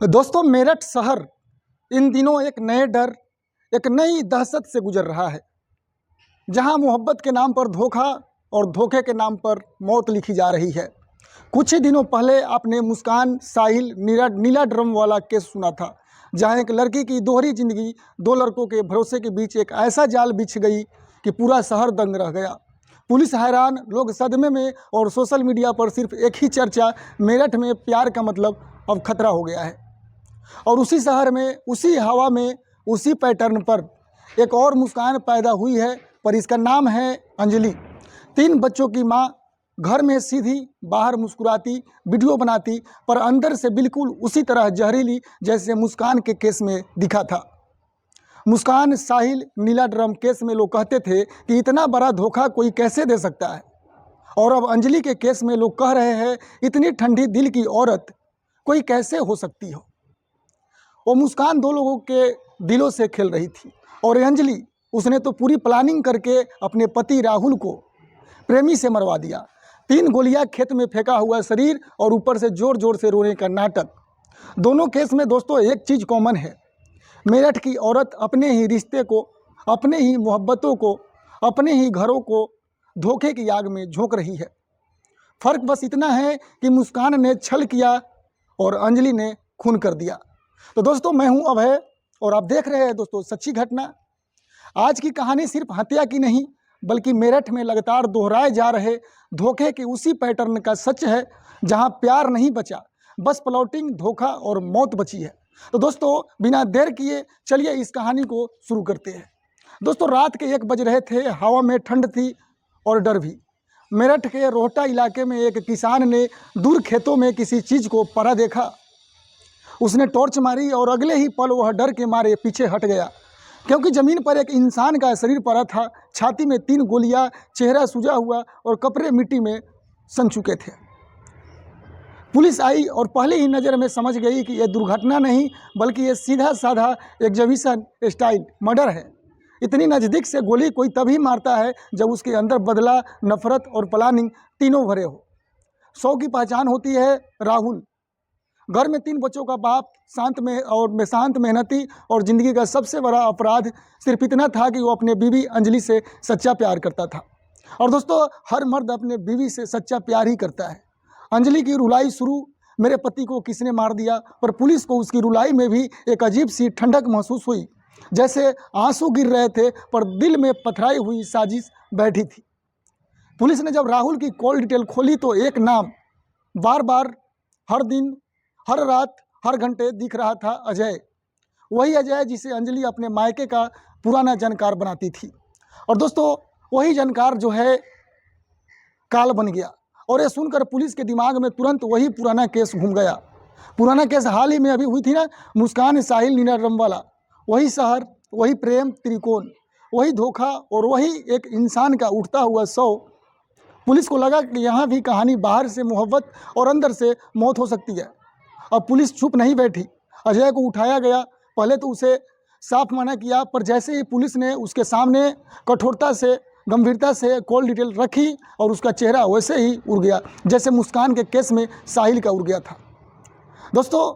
दोस्तों, मेरठ शहर इन दिनों एक नए डर, एक नई दहशत से गुजर रहा है, जहां मोहब्बत के नाम पर धोखा और धोखे के नाम पर मौत लिखी जा रही है। कुछ ही दिनों पहले आपने मुस्कान साहिल नीला ड्रम वाला केस सुना था, जहां एक लड़की की दोहरी जिंदगी दो लड़कों के भरोसे के बीच एक ऐसा जाल बिछ गई कि पूरा शहर दंग रह गया। पुलिस हैरान, लोग सदमे में और सोशल मीडिया पर सिर्फ एक ही चर्चा, मेरठ में प्यार का मतलब अब खतरा हो गया है। और उसी शहर में, उसी हवा में, उसी पैटर्न पर एक और मुस्कान पैदा हुई है, पर इसका नाम है अंजलि। 3 बच्चों की माँ, घर में सीधी, बाहर मुस्कुराती, वीडियो बनाती, पर अंदर से बिल्कुल उसी तरह जहरीली जैसे मुस्कान के केस में दिखा था। मुस्कान साहिल नीला ड्रम केस में लोग कहते थे कि इतना बड़ा धोखा कोई कैसे दे सकता है, और अब अंजलि के केस में लोग कह रहे हैं इतनी ठंडी दिल की औरत कोई कैसे हो सकती हो। वो मुस्कान 2 लोगों के दिलों से खेल रही थी, और अंजलि, उसने तो पूरी प्लानिंग करके अपने पति राहुल को प्रेमी से मरवा दिया। 3 गोलियां खेत में फेंका हुआ शरीर और ऊपर से जोर जोर से रोने का नाटक। दोनों केस में दोस्तों एक चीज़ कॉमन है, मेरठ की औरत अपने ही रिश्ते को, अपने ही मोहब्बतों को, अपने ही घरों को धोखे की आग में झोंक रही है। फ़र्क बस इतना है कि मुस्कान ने छल किया और अंजलि ने खून कर दिया। तो दोस्तों, मैं हूं अभय और आप देख रहे हैं दोस्तों सच्ची घटना। आज की कहानी सिर्फ हत्या की नहीं, बल्कि मेरठ में लगातार दोहराए जा रहे धोखे के उसी पैटर्न का सच है, जहां प्यार नहीं बचा, बस प्लॉटिंग, धोखा और मौत बची है। तो दोस्तों, बिना देर किए चलिए इस कहानी को शुरू करते हैं। दोस्तों, रात के 1 बज रहे थे, हवा में ठंड थी और डर भी। मेरठ के रोहटा इलाके में एक किसान ने दूर खेतों में किसी चीज़ को पड़ा देखा। उसने टॉर्च मारी और अगले ही पल वह डर के मारे पीछे हट गया, क्योंकि ज़मीन पर एक इंसान का शरीर पड़ा था। छाती में 3 गोलियां, चेहरा सूजा हुआ और कपड़े मिट्टी में सन चुके थे। पुलिस आई और पहले ही नज़र में समझ गई कि यह दुर्घटना नहीं, बल्कि ये सीधा साधा एग्जीबिशन स्टाइल मर्डर है। इतनी नज़दीक से गोली कोई तभी मारता है जब उसके अंदर बदला, नफरत और प्लानिंग तीनों भरे हो। 100 की पहचान होती है राहुल, घर में 3 बच्चों का बाप, शांत मेहनती, और ज़िंदगी का सबसे बड़ा अपराध सिर्फ इतना था कि वो अपने बीवी अंजलि से सच्चा प्यार करता था। और दोस्तों, हर मर्द अपने बीवी से सच्चा प्यार ही करता है। अंजलि की रुलाई शुरू, मेरे पति को किसने मार दिया, पर पुलिस को उसकी रुलाई में भी एक अजीब सी ठंडक महसूस हुई, जैसे आंसू गिर रहे थे पर दिल में पथराई हुई साजिश बैठी थी। पुलिस ने जब राहुल की कॉल डिटेल खोली तो एक नाम बार बार, हर दिन, हर रात, हर घंटे दिख रहा था, अजय। वही अजय जिसे अंजलि अपने मायके का पुराना जानकार बनाती थी। और दोस्तों, वही जानकार जो है काल बन गया, और ये सुनकर पुलिस के दिमाग में तुरंत वही पुराना केस घूम गया। पुराना केस हाल ही में अभी हुई थी ना, मुस्कान साहिल नीला ड्रम वाला। वही शहर, वही प्रेम त्रिकोण, वही धोखा और वही एक इंसान का उठता हुआ शव। पुलिस को लगा कि यहाँ भी कहानी बाहर से मोहब्बत और अंदर से मौत हो सकती है। अब पुलिस चुप नहीं बैठी। अजय को उठाया गया। पहले तो उसे साफ मना किया, पर जैसे ही पुलिस ने उसके सामने कठोरता से, गंभीरता से कॉल डिटेल रखी, और उसका चेहरा वैसे ही उड़ गया जैसे मुस्कान के केस में साहिल का उड़ गया था। दोस्तों,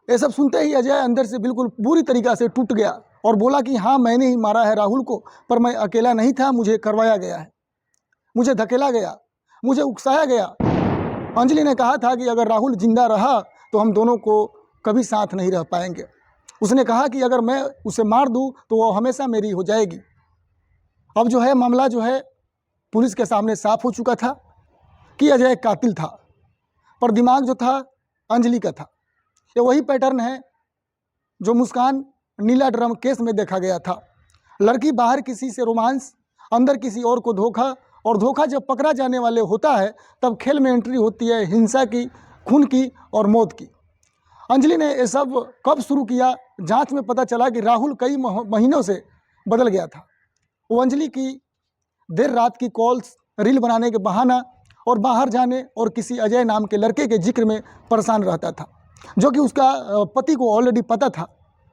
ये सब सुनते ही अजय अंदर से बिल्कुल बुरी तरीक़ा से टूट गया और बोला कि हाँ, मैंने ही मारा है राहुल को, पर मैं अकेला नहीं था, मुझे करवाया गया है, मुझे धकेला गया, मुझे उकसाया गया। अंजलि ने कहा था कि अगर राहुल जिंदा रहा तो हम दोनों को कभी साथ नहीं रह पाएंगे। उसने कहा कि अगर मैं उसे मार दूं तो वो हमेशा मेरी हो जाएगी। अब जो है मामला जो है पुलिस के सामने साफ हो चुका था कि अजय कातिल था, पर दिमाग जो था अंजलि का था। ये वही पैटर्न है जो मुस्कान नीला ड्रम केस में देखा गया था। लड़की बाहर किसी से रोमांस, अंदर किसी और को धोखा, और धोखा जब पकड़ा जाने वाले होता है तब खेल में एंट्री होती है हिंसा की, खून की और मौत की। अंजलि ने ये सब कब शुरू किया? जांच में पता चला कि राहुल कई महीनों से बदल गया था। वो अंजलि की देर रात की कॉल्स, रील बनाने के बहाना और बाहर जाने और किसी अजय नाम के लड़के के जिक्र में परेशान रहता था, जो कि उसका पति को ऑलरेडी पता था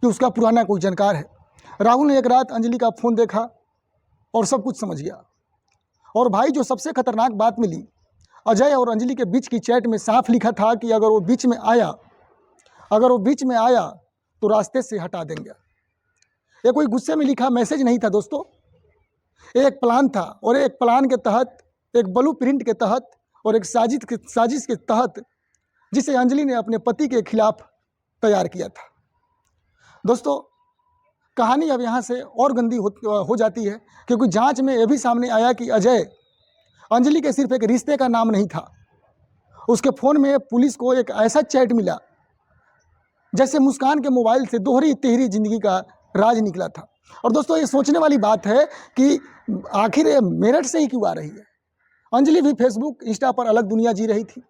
कि उसका पुराना कोई जानकार है। राहुल ने एक रात अंजलि का फ़ोन देखा और सब कुछ समझ गया। और भाई, जो सबसे खतरनाक बात मिली, अजय और अंजलि के बीच की चैट में साफ लिखा था कि अगर वो बीच में आया अगर वो बीच में आया तो रास्ते से हटा देंगे। ये कोई गुस्से में लिखा मैसेज नहीं था दोस्तों, एक प्लान था, और एक प्लान के तहत, एक ब्लू प्रिंट के तहत और एक साजिश के तहत जिसे अंजलि ने अपने पति के खिलाफ तैयार किया था। दोस्तों, कहानी अब यहाँ से और गंदी हो जाती है, क्योंकि जांच में यह भी सामने आया कि अजय अंजलि के सिर्फ एक रिश्ते का नाम नहीं था। उसके फ़ोन में पुलिस को एक ऐसा चैट मिला जैसे मुस्कान के मोबाइल से दोहरी तिहरी जिंदगी का राज निकला था। और दोस्तों, ये सोचने वाली बात है कि आखिर ये मेरठ से ही क्यों आ रही है। अंजलि भी फेसबुक इंस्टा पर अलग दुनिया जी रही थी।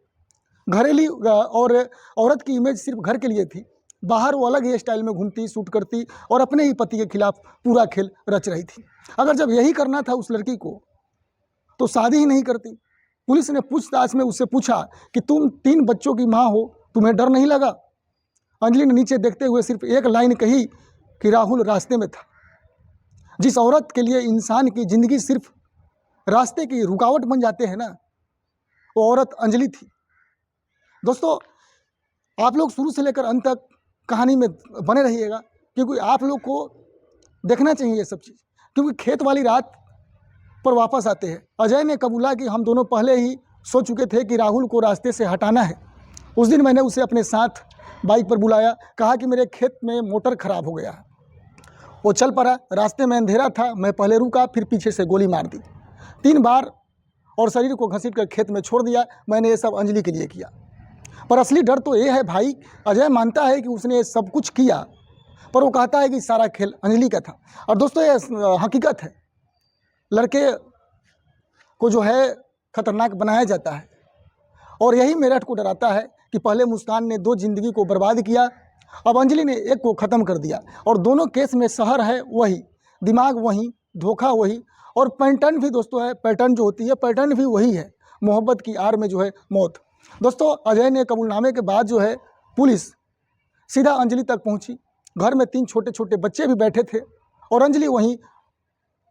घरेलू और औरत की इमेज सिर्फ घर के लिए थी। बाहर वो अलग ही स्टाइल में घूमती, शूट करती और अपने ही पति के खिलाफ पूरा खेल रच रही थी। अगर जब यही करना था उस लड़की को तो शादी ही नहीं करती। पुलिस ने पूछताछ में उससे पूछा कि तुम 3 बच्चों की माँ हो, तुम्हें डर नहीं लगा? अंजलि ने नीचे देखते हुए सिर्फ एक लाइन कही कि राहुल रास्ते में था। जिस औरत के लिए इंसान की ज़िंदगी सिर्फ रास्ते की रुकावट बन जाते हैं ना, वो औरत अंजलि थी। दोस्तों, आप लोग शुरू से लेकर अंत तक कहानी में बने रहिएगा, क्योंकि आप लोग को देखना चाहिए ये सब चीज़। क्योंकि खेत वाली रात पर वापस आते हैं। अजय ने कबूला कि हम दोनों पहले ही सोच चुके थे कि राहुल को रास्ते से हटाना है। उस दिन मैंने उसे अपने साथ बाइक पर बुलाया, कहा कि मेरे खेत में मोटर ख़राब हो गया है। वो चल पड़ा। रास्ते में अंधेरा था, मैं पहले रुका, फिर पीछे से गोली मार दी 3 बार और शरीर को घसीट कर खेत में छोड़ दिया। मैंने ये सब अंजलि के लिए किया। पर असली डर तो ये है भाई, अजय मानता है कि उसने सब कुछ किया, पर वो कहता है कि सारा खेल अंजलि का था। और दोस्तों, ये हकीकत है। लड़के को जो है खतरनाक बनाया जाता है, और यही मेरठ को डराता है कि पहले मुस्कान ने 2 जिंदगी को बर्बाद किया, अब अंजलि ने एक को ख़त्म कर दिया। और दोनों केस में शहर है वही, दिमाग वही, धोखा वही, और पैटर्न भी दोस्तों है, पैटर्न जो होती है पैटर्न भी वही है, मोहब्बत की आड़ में जो है मौत। दोस्तों, अजय ने कबूलनामे के बाद जो है पुलिस सीधा अंजलि तक पहुंची। घर में 3 छोटे छोटे बच्चे भी बैठे थे, और अंजलि वहीं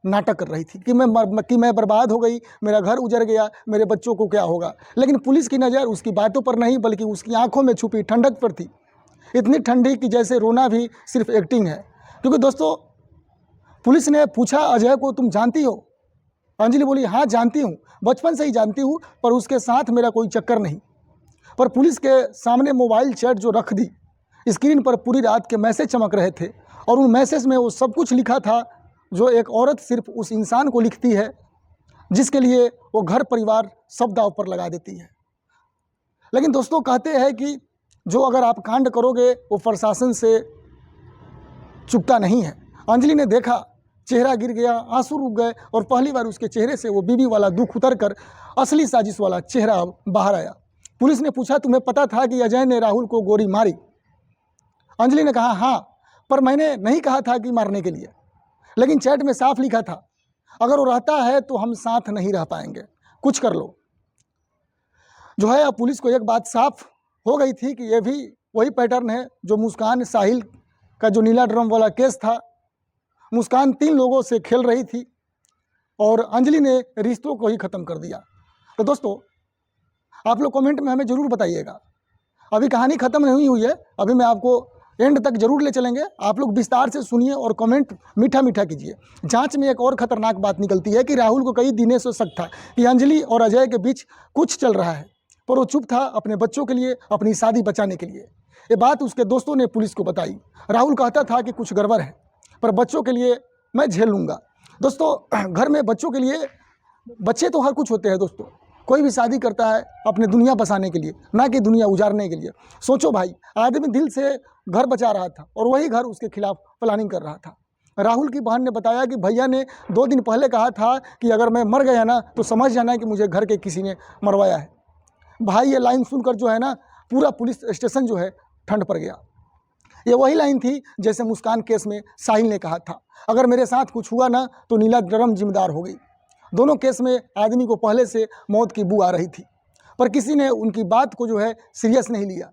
नाटक कर रही थी कि मैं बर्बाद हो गई, मेरा घर उजड़ गया, मेरे बच्चों को क्या होगा। लेकिन पुलिस की नज़र उसकी बातों पर नहीं, बल्कि उसकी आंखों में छुपी ठंडक पर थी। इतनी ठंडी कि जैसे रोना भी सिर्फ एक्टिंग है। क्योंकि दोस्तों, पुलिस ने पूछा अजय को, तुम जानती हो? अंजलि बोली, हाँ जानती हूँ, बचपन से ही जानती हूँ, पर उसके साथ मेरा कोई चक्कर नहीं। पर पुलिस के सामने मोबाइल चैट जो रख दी, स्क्रीन पर पूरी रात के मैसेज चमक रहे थे, और उन मैसेज में वो सब कुछ लिखा था जो एक औरत सिर्फ उस इंसान को लिखती है जिसके लिए वो घर परिवार सब दांव पर लगा देती है। लेकिन दोस्तों, कहते हैं कि जो अगर आप कांड करोगे वो प्रशासन से चुकता नहीं है। अंजलि ने देखा, चेहरा गिर गया, आंसू रुक गए, और पहली बार उसके चेहरे से वो बीवी वाला दुख उतर कर असली साजिश वाला चेहरा बाहर आया। पुलिस ने पूछा, तुम्हें पता था कि अजय ने राहुल को गोली मारी? अंजलि ने कहा, हाँ, पर मैंने नहीं कहा था कि मारने के लिए। लेकिन चैट में साफ लिखा था, अगर वो रहता है तो हम साथ नहीं रह पाएंगे, कुछ कर लो। जो है, अब पुलिस को एक बात साफ हो गई थी कि ये भी वही पैटर्न है जो मुस्कान साहिल का जो नीला ड्रम वाला केस था। मुस्कान 3 लोगों से खेल रही थी और अंजलि ने रिश्तों को ही ख़त्म कर दिया। तो दोस्तों, आप लोग कमेंट में हमें ज़रूर बताइएगा। अभी कहानी ख़त्म नहीं हुई है, अभी मैं आपको एंड तक जरूर ले चलेंगे। आप लोग विस्तार से सुनिए और कमेंट मीठा मीठा कीजिए। जांच में एक और खतरनाक बात निकलती है कि राहुल को कई दिनों से शक था कि अंजलि और अजय के बीच कुछ चल रहा है, पर वो चुप था अपने बच्चों के लिए, अपनी शादी बचाने के लिए। ये बात उसके दोस्तों ने पुलिस को बताई। राहुल कहता था कि कुछ गड़बड़ है, पर बच्चों के लिए मैं झेल लूँगा। दोस्तों, घर में बच्चों के लिए, बच्चे तो हर कुछ होते हैं दोस्तों। कोई भी शादी करता है अपने दुनिया बसाने के लिए, ना कि दुनिया उजाड़ने के लिए। सोचो भाई, आदमी दिल से घर बचा रहा था और वही घर उसके खिलाफ प्लानिंग कर रहा था। राहुल की बहन ने बताया कि भैया ने 2 दिन पहले कहा था कि अगर मैं मर गया ना तो समझ जाना कि मुझे घर के किसी ने मरवाया है। भाई, ये लाइन सुनकर जो है ना, पूरा पुलिस स्टेशन जो है ठंड पड़ गया। ये वही लाइन थी जैसे मुस्कान केस में साहिल ने कहा था, अगर मेरे साथ कुछ हुआ ना तो नीला ड्रम जिम्मेदार हो गई। दोनों केस में आदमी को पहले से मौत की बू आ रही थी, पर किसी ने उनकी बात को जो है सीरियस नहीं लिया,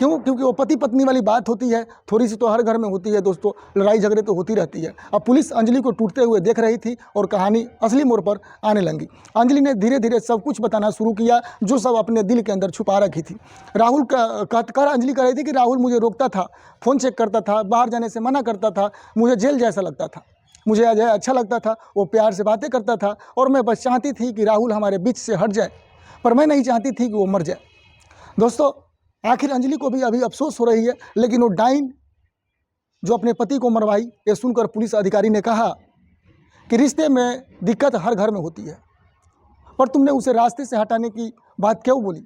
क्यों? क्योंकि वो पति पत्नी वाली बात होती है, थोड़ी सी तो हर घर में होती है दोस्तों, लड़ाई झगड़े तो होती रहती है। अब पुलिस अंजलि को टूटते हुए देख रही थी और कहानी असली मोड़ पर आने लगी। अंजलि ने धीरे धीरे सब कुछ बताना शुरू किया जो सब अपने दिल के अंदर छुपा रखी थी। राहुल का अंजलि कह रही थी कि राहुल मुझे रोकता था, फ़ोन चेक करता था, बाहर जाने से मना करता था, मुझे जेल जैसा लगता था, मुझे अजय अच्छा लगता था, वो प्यार से बातें करता था और मैं बस चाहती थी कि राहुल हमारे बीच से हट जाए, पर मैं नहीं चाहती थी कि वो मर जाए। दोस्तों, आखिर अंजलि को भी अभी अफसोस हो रही है, लेकिन वो डाइन जो अपने पति को मरवाई, ये सुनकर पुलिस अधिकारी ने कहा कि रिश्ते में दिक्कत हर घर में होती है, पर तुमने उसे रास्ते से हटाने की बात क्यों बोली?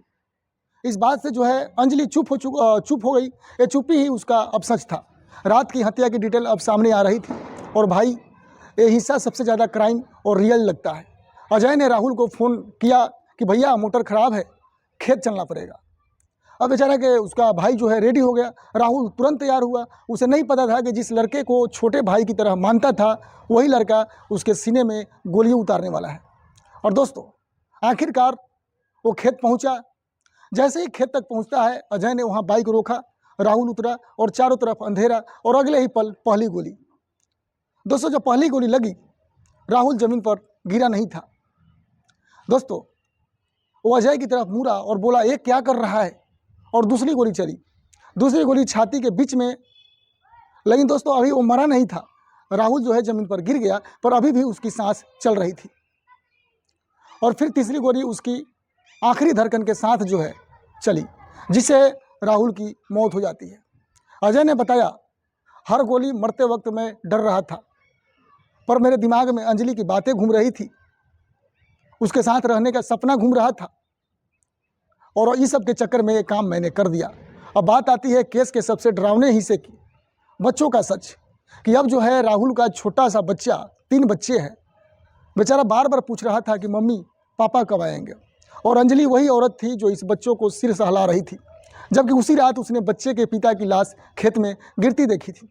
इस बात से जो है अंजलि चुप हो गई। ये चुप्पी ही उसका अब सच था। रात की हत्या की डिटेल अब सामने आ रही थी और भाई, ये हिस्सा सबसे ज़्यादा क्राइम और रियल लगता है। अजय ने राहुल को फ़ोन किया कि भैया मोटर ख़राब है, खेत चलना पड़ेगा। अब बेचारा के उसका भाई जो है रेडी हो गया। राहुल तुरंत तैयार हुआ। उसे नहीं पता था कि जिस लड़के को छोटे भाई की तरह मानता था, वही लड़का उसके सीने में गोलियां उतारने वाला है। और दोस्तों, आखिरकार वो खेत पहुंचा। जैसे ही खेत तक पहुंचता है, अजय ने वहां बाइक रोका, राहुल उतरा और चारों तरफ अंधेरा और अगले ही पल पहली गोली। दोस्तों, जब पहली गोली लगी, राहुल जमीन पर गिरा नहीं था। दोस्तों, वो अजय की तरफ मुड़ा और बोला, ये क्या कर रहा है? और दूसरी गोली चली। दूसरी गोली छाती के बीच में, लेकिन दोस्तों अभी वो मरा नहीं था। राहुल जो है ज़मीन पर गिर गया, पर अभी भी उसकी सांस चल रही थी। और फिर तीसरी गोली उसकी आखिरी धड़कन के साथ जो है चली, जिससे राहुल की मौत हो जाती है। अजय ने बताया, हर गोली मरते वक्त मैं डर रहा था, पर मेरे दिमाग में अंजलि की बातें घूम रही थी, उसके साथ रहने का सपना घूम रहा था, और इस सब के चक्कर में ये काम मैंने कर दिया। अब बात आती है केस के सबसे डरावने हिस्से की, बच्चों का सच। कि अब जो है राहुल का छोटा सा बच्चा, 3 बच्चे हैं, बेचारा बार बार पूछ रहा था कि मम्मी पापा कब आएंगे। और अंजलि वही औरत थी जो इस बच्चों को सिर सहला रही थी, जबकि उसी रात उसने बच्चे के पिता की लाश खेत में गिरती देखी थी।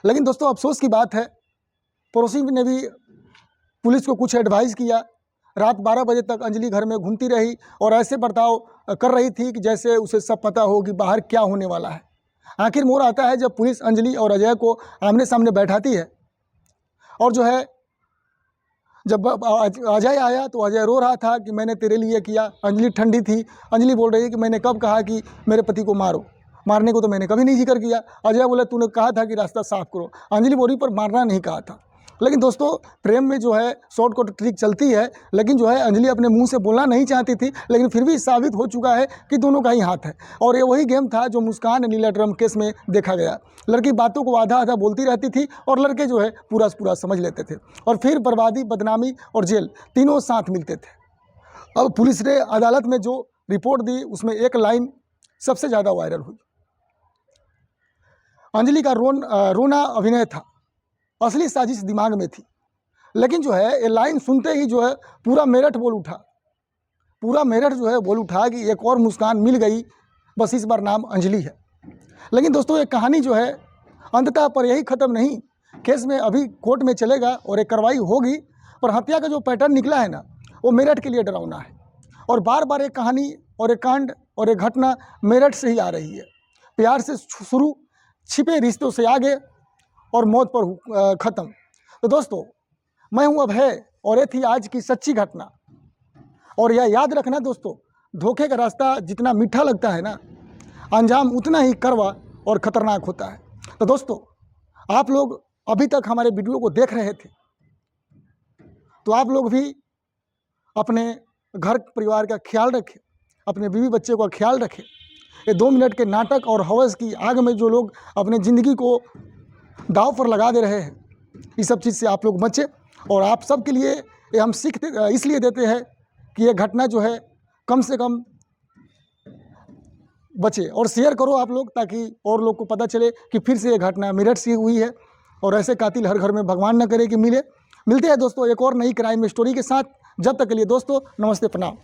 लेकिन दोस्तों, अफसोस की बात है, पड़ोसी ने भी पुलिस को कुछ एडवाइस किया। रात 12 बजे तक अंजलि घर में घूमती रही और ऐसे बर्ताव कर रही थी कि जैसे उसे सब पता हो कि बाहर क्या होने वाला है। आखिर मोड़ आता है जब पुलिस अंजलि और अजय को आमने सामने बैठाती है। और जो है, जब अजय आया तो अजय रो रहा था कि मैंने तेरे लिए किया। अंजलि ठंडी थी। अंजलि बोल रही है कि मैंने कब कहा कि मेरे पति को मारो? मारने को तो मैंने कभी नहीं जिक्र किया। अजय बोला, तूने कहा था कि रास्ता साफ करो। अंजलि बोली, पर मारना नहीं कहा था। लेकिन दोस्तों, प्रेम में जो है शॉर्टकट ट्रिक चलती है, लेकिन जो है अंजलि अपने मुंह से बोलना नहीं चाहती थी, लेकिन फिर भी साबित हो चुका है कि दोनों का ही हाथ है। और ये वही गेम था जो मुस्कान नीला ड्रम केस में देखा गया। लड़की बातों को आधा आधा बोलती रहती थी और लड़के जो है पूरा पूरा समझ लेते थे, और फिर बर्बादी, बदनामी और जेल तीनों साथ मिलते थे। अब पुलिस ने अदालत में जो रिपोर्ट दी, उसमें एक लाइन सबसे ज़्यादा वायरल हुई। अंजलि का रोना अभिनय था, असली साजिश दिमाग में थी। लेकिन जो है ये लाइन सुनते ही जो है पूरा मेरठ बोल उठा। पूरा मेरठ जो है बोल उठा कि एक और मुस्कान मिल गई, बस इस बार नाम अंजलि है। लेकिन दोस्तों, ये कहानी जो है अंततः पर यही ख़त्म नहीं। केस में अभी कोर्ट में चलेगा और एक कार्रवाई होगी, पर हत्या का जो पैटर्न निकला है ना, वो मेरठ के लिए डरावना है। और बार बार एक कहानी और एक कांड और एक घटना मेरठ से ही आ रही है। प्यार से शुरू, छिपे रिश्तों से आगे और मौत पर ख़त्म। तो दोस्तों, मैं हूं अभय और ये थी आज की सच्ची घटना। और यह याद रखना दोस्तों, धोखे का रास्ता जितना मीठा लगता है ना, अंजाम उतना ही कड़वा और ख़तरनाक होता है। तो दोस्तों, आप लोग अभी तक हमारे वीडियो को देख रहे थे, तो आप लोग भी अपने घर परिवार का ख्याल रखें, अपने बीवी बच्चे का ख्याल रखें। ये 2 मिनट के नाटक और हवस की आग में जो लोग अपने ज़िंदगी को दाव पर लगा दे रहे हैं, इस सब चीज़ से आप लोग बचें। और आप सब के लिए ये हम सीख इसलिए देते हैं कि ये घटना जो है कम से कम बचे। और शेयर करो आप लोग, ताकि और लोग को पता चले कि फिर से ये घटना मेरठ से हुई है। और ऐसे कातिल हर घर में भगवान न करे कि मिलते हैं दोस्तों एक और नई क्राइम स्टोरी के साथ। जब तक के लिए दोस्तों, नमस्ते, प्रणाम।